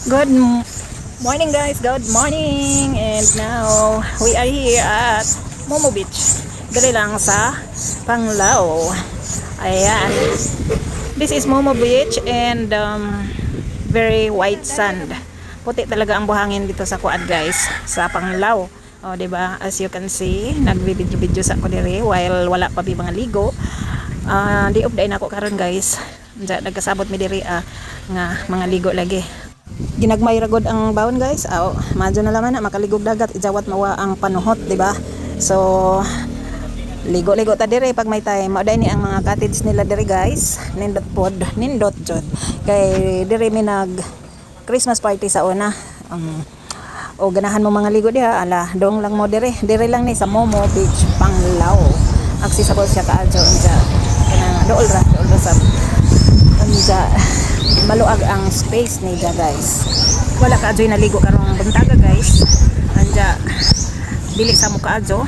Good morning guys, good morning. And now we are here at Momo Beach. Dali lang sa Panglao. Ayan. This is Momo Beach and very white sand. Puti talaga ang buhangin dito sa kuan guys, sa Panglao. O, diba? As you can see, nagbi-video sa ko diri while wala pa bi mga ligo. Di upday na ako karon guys. Nagkasabot mi diri nga mga ligo lagi. Ginagmay ragod ang bawon guys. Madyo na laman na makaligog dagat ijawat mawa ang panuhot, di ba? So ligo-ligo ta dire pag may time. Mao ni ang mga cottage nila dire guys. Nindot jud. Kay dire mi nag Christmas party sa una. O ganahan mo mga ligo diha, ala dong lang mo dire. Dire lang ni sa Momo Beach, Panglao. Accessible siya kaadto unsa. Kanang dool ra sa unsa maluag ang space ni ja guys. Wala ka adyoy naligo karong buntaga guys. Anja dili sa mo kaadyo.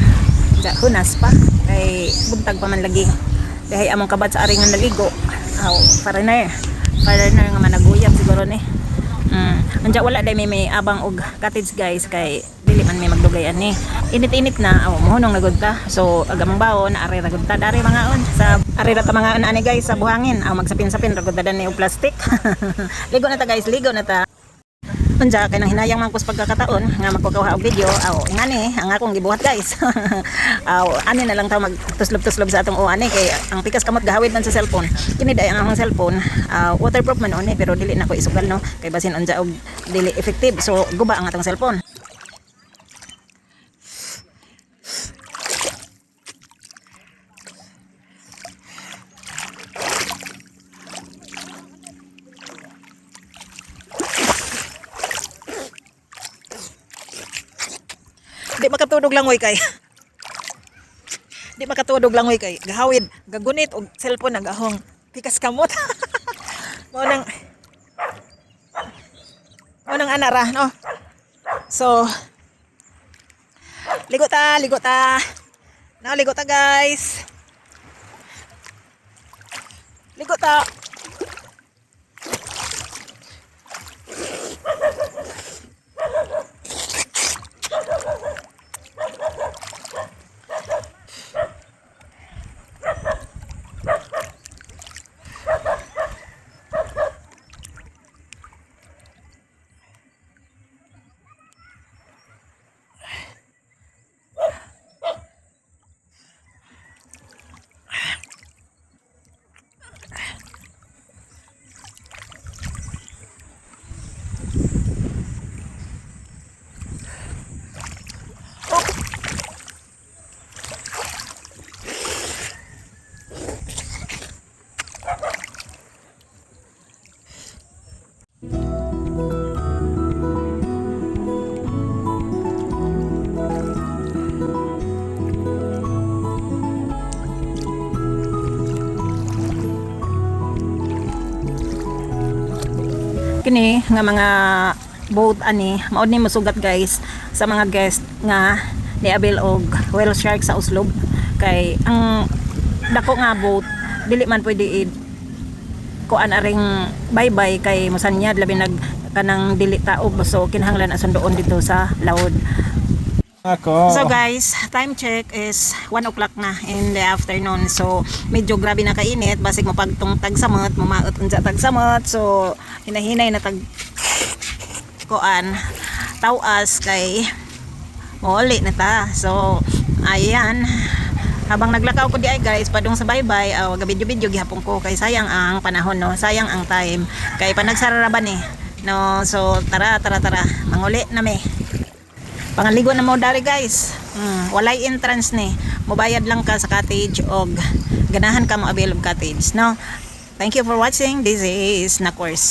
Ja hunas pa kay buntag pa man lagi. Kay among kabad sa aring nga naligo. Foreigner nga managuyab siguro ni. Anja wala day may abang og cottage guys kay dili man may magdugayan ni. Init-init na mohonong nagud ta. So agamang bawon ari ragud ta dari mangaon sa ari ra ta mangaon ani guys sa buhangin. Magsapin-sapin ragud ta ni og plastic. Ligo na ta guys, ligo na ta. Anja kay nang hinayang man ko sa pagkakataon nga magkukuha og video. Ngani ang akong gibuhat guys. Ani na lang ta magtuslob-tuslob sa atong uani kay ang pikas kamot gahawid man sa cellphone. Kini day ang akong cellphone waterproof man oni pero dili na ko isugal no kay basin anja og dili effective. So guba ang atong cellphone. Di makatudog lang kay. Di makatudog lang kay. Gahawid, gagunit og cellphone nagahong pikas kamot. Mo nang anara, no. So ligo ta. Now ligo ta guys. Ligo ta. Kini nga mga boat ani mao ni mosugat guys sa mga guest nga niabil og whale shark sa uslob kay ang dako nga boat dili man pwede kuan aring bye kay mosanyad labi nag kanang dili taob so kinahanglan asundoon dito sa laod. So guys, time check is 1 o'clock na in the afternoon. So medyo grabe na kainit, basig mo pagtong tagsamot, mamaot unsa tagsamot. So hinahinay na tag kuan tawas kay muli na ta. So ayan, habang naglakaw ko di ay guys, padung sa bye-bye, video gihapon ko kay sayang ang panahon no, sayang ang time kay panagsararaban no. So tara, manguli na me. Pangaligo na mo dari guys. Walay entrance ni. Mobayad lang ka sa cottage og ganahan ka mo avail of cottage no. Thank you for watching. This is Nakors.